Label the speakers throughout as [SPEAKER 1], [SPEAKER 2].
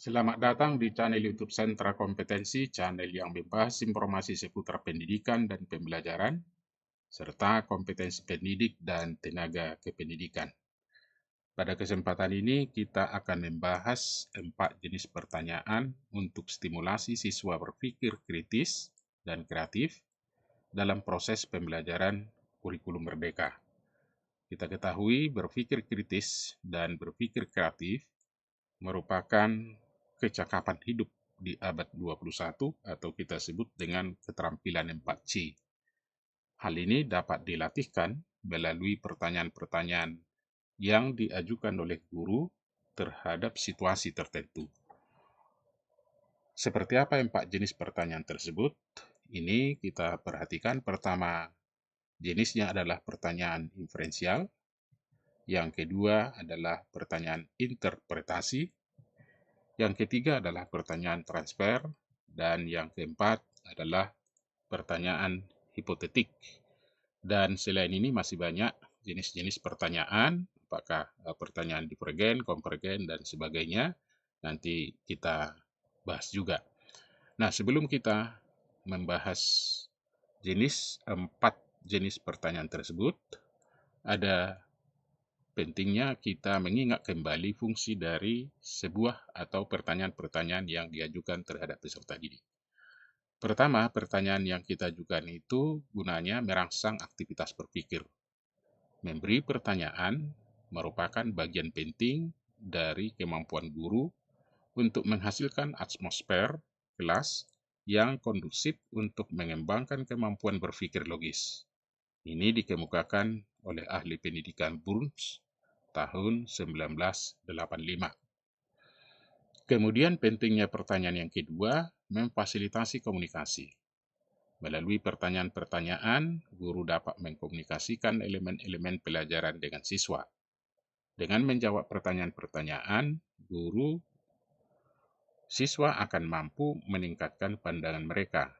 [SPEAKER 1] Selamat datang di channel YouTube Sentra Kompetensi, channel yang membahas informasi seputar pendidikan dan pembelajaran, serta kompetensi pendidik dan tenaga kependidikan. Pada kesempatan ini, kita akan membahas 4 jenis pertanyaan untuk stimulasi siswa berpikir kritis dan kreatif dalam proses pembelajaran kurikulum merdeka. Kita ketahui berpikir kritis dan berpikir kreatif merupakan kecakapan hidup di abad 21 atau kita sebut dengan keterampilan 4C. Hal ini dapat dilatihkan melalui pertanyaan-pertanyaan yang diajukan oleh guru terhadap situasi tertentu. Seperti apa 4 jenis pertanyaan tersebut? Ini kita perhatikan. Pertama, jenisnya adalah pertanyaan inferensial. Yang kedua adalah pertanyaan interpretasi. Yang ketiga adalah pertanyaan transfer, dan yang keempat adalah pertanyaan hipotetik. Dan selain ini masih banyak jenis-jenis pertanyaan, apakah pertanyaan divergen, konvergen, dan sebagainya. Nanti kita bahas juga. Nah, sebelum kita membahas empat jenis pertanyaan tersebut, ada pentingnya kita mengingat kembali fungsi dari sebuah atau pertanyaan-pertanyaan yang diajukan terhadap peserta didik. Pertama, pertanyaan yang kita ajukan itu gunanya merangsang aktivitas berpikir. Memberi pertanyaan merupakan bagian penting dari kemampuan guru untuk menghasilkan atmosfer kelas yang kondusif untuk mengembangkan kemampuan berpikir logis. Ini dikemukakan oleh ahli pendidikan Burns tahun 1985. Kemudian pentingnya pertanyaan yang kedua, memfasilitasi komunikasi. Melalui pertanyaan-pertanyaan, guru dapat mengkomunikasikan elemen-elemen pelajaran dengan siswa. Dengan menjawab pertanyaan-pertanyaan, siswa akan mampu meningkatkan pandangan mereka,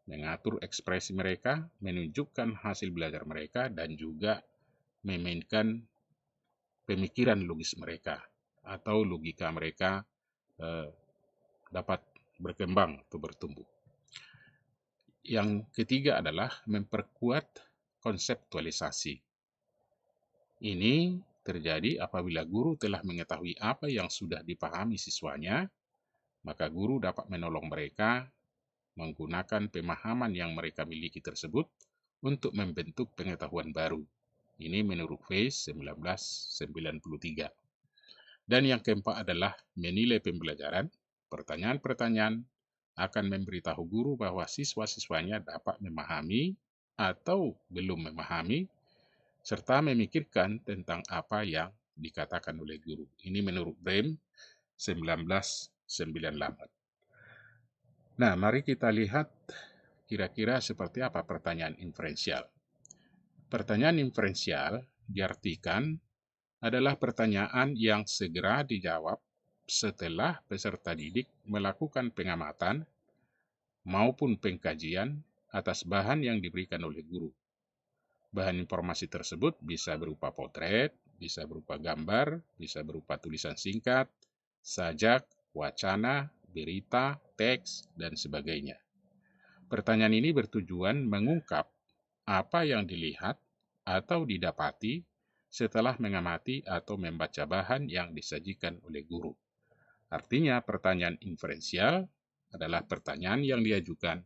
[SPEAKER 1] mengatur ekspresi mereka, menunjukkan hasil belajar mereka, dan juga memainkan pemikiran logis mereka atau logika mereka dapat berkembang atau bertumbuh. Yang ketiga adalah memperkuat konseptualisasi. Ini terjadi apabila guru telah mengetahui apa yang sudah dipahami siswanya, maka guru dapat menolong mereka menggunakan pemahaman yang mereka miliki tersebut untuk membentuk pengetahuan baru. Ini menurut Weiss 1993. Dan yang keempat adalah menilai pembelajaran. Pertanyaan-pertanyaan akan memberitahu guru bahwa siswa-siswanya dapat memahami atau belum memahami, serta memikirkan tentang apa yang dikatakan oleh guru. Ini menurut Brehm 1998. Nah, mari kita lihat kira-kira seperti apa pertanyaan inferensial. Pertanyaan inferensial diartikan adalah pertanyaan yang segera dijawab setelah peserta didik melakukan pengamatan maupun pengkajian atas bahan yang diberikan oleh guru. Bahan informasi tersebut bisa berupa potret, bisa berupa gambar, bisa berupa tulisan singkat, sajak, wacana, berita, teks, dan sebagainya. Pertanyaan ini bertujuan mengungkap apa yang dilihat atau didapati setelah mengamati atau membaca bahan yang disajikan oleh guru. Artinya, pertanyaan inferensial adalah pertanyaan yang diajukan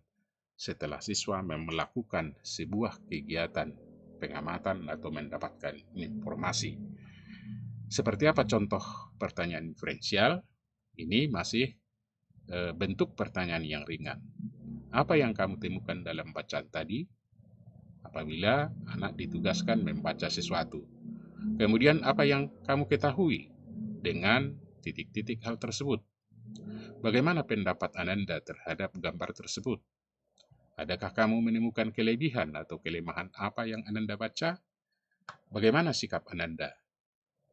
[SPEAKER 1] setelah siswa melakukan sebuah kegiatan pengamatan atau mendapatkan informasi. Seperti apa contoh pertanyaan inferensial? Ini masih bentuk pertanyaan yang ringan. Apa yang kamu temukan dalam bacaan tadi? Apabila anak ditugaskan membaca sesuatu. Kemudian apa yang kamu ketahui dengan titik-titik hal tersebut? Bagaimana pendapat Ananda terhadap gambar tersebut? Adakah kamu menemukan kelebihan atau kelemahan apa yang Ananda baca? Bagaimana sikap Ananda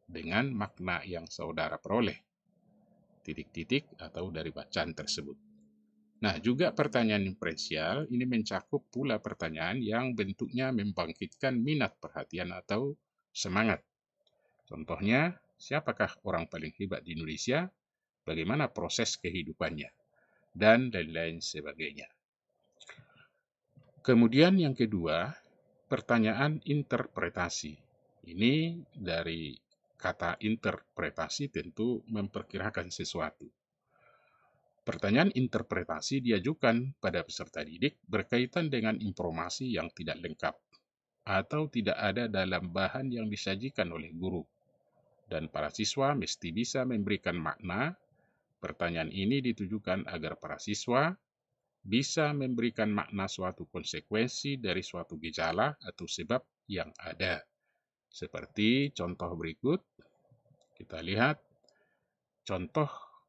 [SPEAKER 1] dengan makna yang saudara peroleh? Titik-titik atau dari bacaan tersebut. Nah, juga pertanyaan inferensial ini mencakup pula pertanyaan yang bentuknya membangkitkan minat perhatian atau semangat. Contohnya, siapakah orang paling hebat di Indonesia? bagaimana proses kehidupannya, dan lain-lain sebagainya. Kemudian yang kedua, pertanyaan interpretasi. Ini dari kata interpretasi tentu memperkirakan sesuatu. Pertanyaan interpretasi diajukan pada peserta didik berkaitan dengan informasi yang tidak lengkap atau tidak ada dalam bahan yang disajikan oleh guru. Dan para siswa mesti bisa memberikan makna. Pertanyaan ini ditujukan agar para siswa bisa memberikan makna suatu konsekuensi dari suatu gejala atau sebab yang ada. Seperti contoh berikut, kita lihat contoh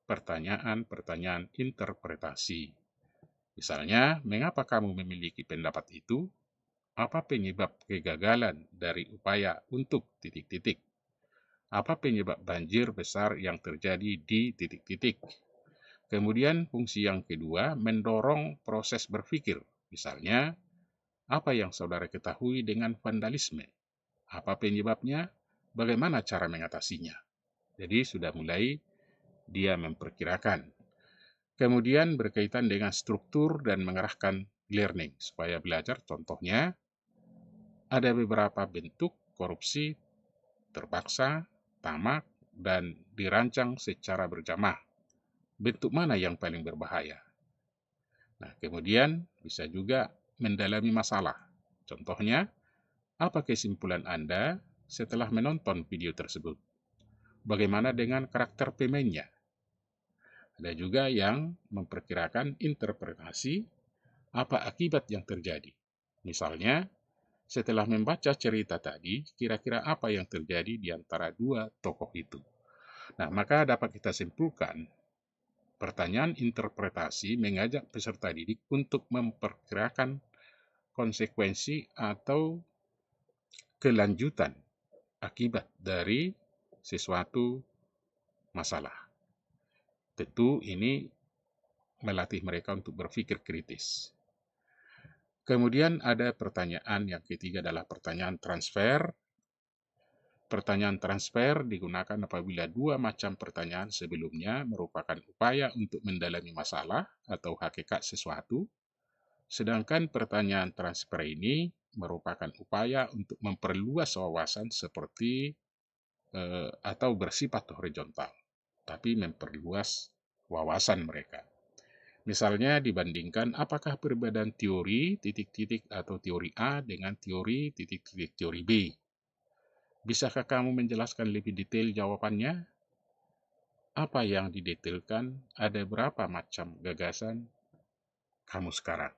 [SPEAKER 1] pertanyaan-pertanyaan interpretasi. Misalnya, mengapa kamu memiliki pendapat itu? Apa penyebab kegagalan dari upaya untuk titik-titik? Apa penyebab banjir besar yang terjadi di titik-titik? Kemudian fungsi yang kedua, mendorong proses berpikir. Misalnya, apa yang saudara ketahui dengan vandalisme? Apa penyebabnya? Bagaimana cara mengatasinya? Jadi sudah mulai dia memperkirakan. Kemudian berkaitan dengan struktur dan mengarahkan learning supaya belajar. Contohnya, ada beberapa bentuk korupsi terpaksa, tamak, dan dirancang secara berjamaah. Bentuk mana yang paling berbahaya? Nah, kemudian bisa juga mendalami masalah. Contohnya, apa kesimpulan Anda setelah menonton video tersebut? Bagaimana dengan karakter pemainnya? Ada juga yang memperkirakan interpretasi apa akibat yang terjadi. Misalnya, setelah membaca cerita tadi, kira-kira apa yang terjadi di antara dua tokoh itu? Nah, maka dapat kita simpulkan, pertanyaan interpretasi mengajak peserta didik untuk memperkirakan konsekuensi atau kelanjutan akibat dari sesuatu masalah. Tentu ini melatih mereka untuk berpikir kritis. Kemudian ada pertanyaan yang ketiga adalah pertanyaan transfer. Pertanyaan transfer digunakan apabila dua macam pertanyaan sebelumnya merupakan upaya untuk mendalami masalah atau hakikat sesuatu, sedangkan pertanyaan transfer ini merupakan upaya untuk memperluas wawasan seperti atau bersifat horizontal, tapi memperluas wawasan mereka. Misalnya dibandingkan apakah perbedaan teori titik-titik atau teori A dengan teori titik-titik teori B. Bisakah kamu menjelaskan lebih detail jawabannya? Apa yang didetailkan? Ada berapa macam gagasan kamu sekarang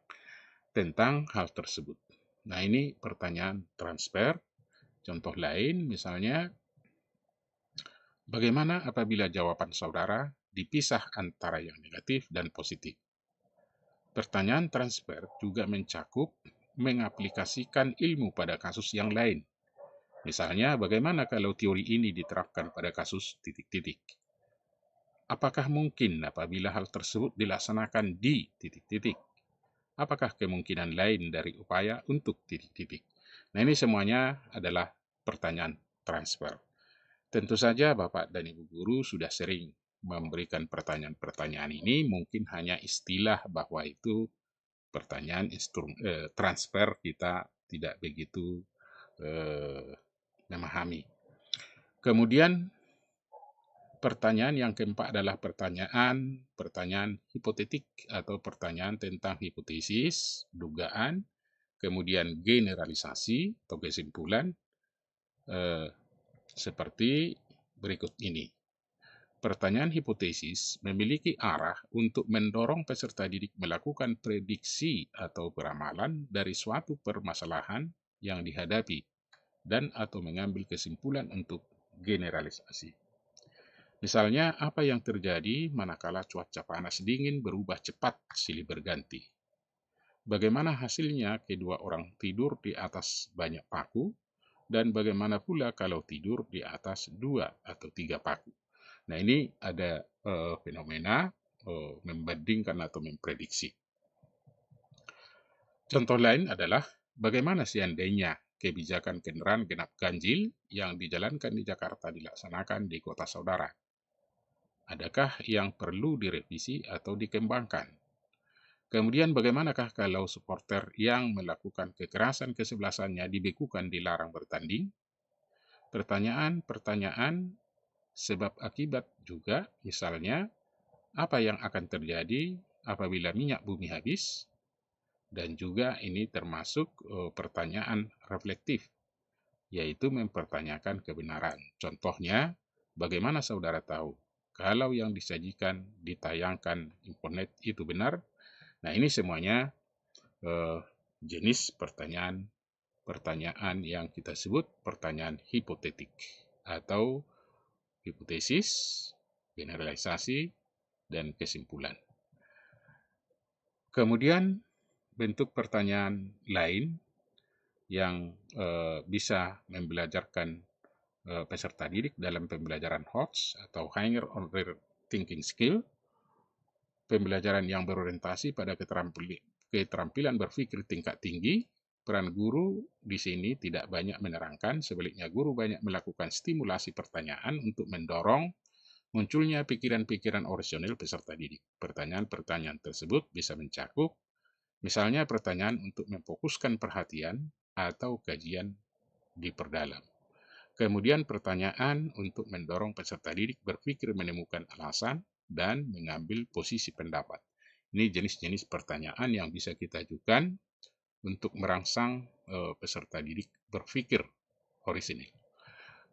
[SPEAKER 1] tentang hal tersebut? Nah, ini pertanyaan transfer. Contoh lain misalnya, bagaimana apabila jawaban saudara dipisah antara yang negatif dan positif? Pertanyaan transfer juga mencakup mengaplikasikan ilmu pada kasus yang lain. Misalnya, bagaimana kalau teori ini diterapkan pada kasus titik-titik? Apakah mungkin apabila hal tersebut dilaksanakan di titik-titik? Apakah kemungkinan lain dari upaya untuk titik-titik? Nah, ini semuanya adalah pertanyaan transfer. Tentu saja Bapak dan Ibu Guru sudah sering memberikan pertanyaan-pertanyaan ini, mungkin hanya istilah bahwa itu pertanyaan transfer kita tidak begitu memahami. Kemudian pertanyaan yang keempat adalah pertanyaan hipotetik atau pertanyaan tentang hipotesis, dugaan, kemudian generalisasi atau kesimpulan seperti berikut ini. Pertanyaan hipotesis memiliki arah untuk mendorong peserta didik melakukan prediksi atau peramalan dari suatu permasalahan yang dihadapi dan atau mengambil kesimpulan untuk generalisasi. Misalnya, apa yang terjadi manakala cuaca panas dingin berubah cepat silih berganti? Bagaimana hasilnya kedua orang tidur di atas banyak paku, dan bagaimana pula kalau tidur di atas 2 atau 3 paku? Nah, ini ada fenomena membandingkan atau memprediksi. Contoh lain adalah bagaimana seandainya kebijakan kendaraan genap ganjil yang dijalankan di Jakarta dilaksanakan di kota saudara. Adakah yang perlu direvisi atau dikembangkan? Kemudian bagaimanakah kalau supporter yang melakukan kekerasan kesebelasannya dibekukan dilarang bertanding? Pertanyaan-pertanyaan sebab akibat juga, misalnya, apa yang akan terjadi apabila minyak bumi habis? Dan juga ini termasuk pertanyaan reflektif, yaitu mempertanyakan kebenaran. Contohnya, bagaimana saudara tahu kalau yang disajikan, ditayangkan internet itu benar? Nah, ini semuanya jenis pertanyaan yang kita sebut pertanyaan hipotetik atau hipotesis, generalisasi, dan kesimpulan. Kemudian bentuk pertanyaan lain yang bisa membelajarkan peserta didik dalam pembelajaran HOTS atau Higher Order Thinking Skill, pembelajaran yang berorientasi pada keterampilan berpikir tingkat tinggi. Peran guru di sini tidak banyak menerangkan, sebaliknya guru banyak melakukan stimulasi pertanyaan untuk mendorong munculnya pikiran-pikiran orisinil peserta didik. Pertanyaan-pertanyaan tersebut bisa mencakup, misalnya pertanyaan untuk memfokuskan perhatian atau kajian diperdalam. Kemudian pertanyaan untuk mendorong peserta didik berpikir menemukan alasan dan mengambil posisi pendapat. Ini jenis-jenis pertanyaan yang bisa kita ajukan untuk merangsang peserta didik berpikir orisinil.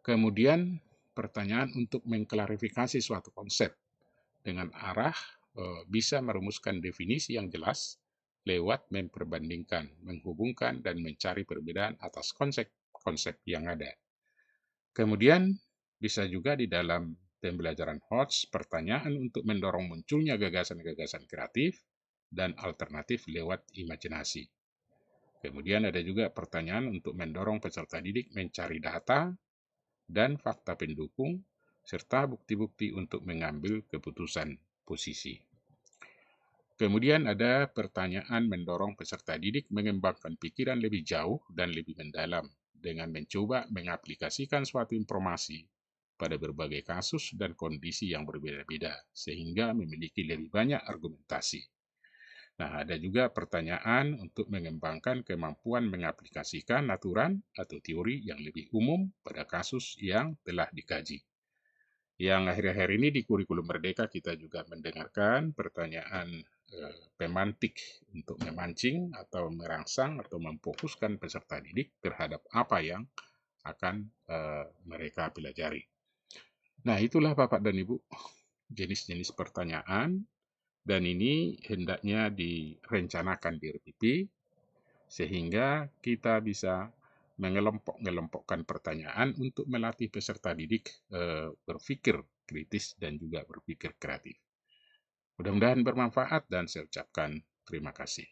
[SPEAKER 1] Kemudian pertanyaan untuk mengklarifikasi suatu konsep dengan arah bisa merumuskan definisi yang jelas lewat memperbandingkan, menghubungkan, dan mencari perbedaan atas konsep-konsep yang ada. Kemudian bisa juga di dalam pembelajaran HOTS, pertanyaan untuk mendorong munculnya gagasan-gagasan kreatif dan alternatif lewat imajinasi. Kemudian ada juga pertanyaan untuk mendorong peserta didik mencari data dan fakta pendukung, serta bukti-bukti untuk mengambil keputusan posisi. Kemudian ada pertanyaan mendorong peserta didik mengembangkan pikiran lebih jauh dan lebih mendalam dengan mencoba mengaplikasikan suatu informasi pada berbagai kasus dan kondisi yang berbeda-beda, sehingga memiliki lebih banyak argumentasi. Nah, ada juga pertanyaan untuk mengembangkan kemampuan mengaplikasikan aturan atau teori yang lebih umum pada kasus yang telah dikaji. Yang akhir-akhir ini di kurikulum Merdeka kita juga mendengarkan pertanyaan pemantik untuk memancing atau merangsang atau memfokuskan peserta didik terhadap apa yang akan mereka pelajari. Nah, itulah Bapak dan Ibu jenis-jenis pertanyaan, dan ini hendaknya direncanakan di RPP sehingga kita bisa mengelompokkan pertanyaan untuk melatih peserta didik berpikir kritis dan juga berpikir kreatif. Mudah-mudahan bermanfaat dan saya ucapkan terima kasih.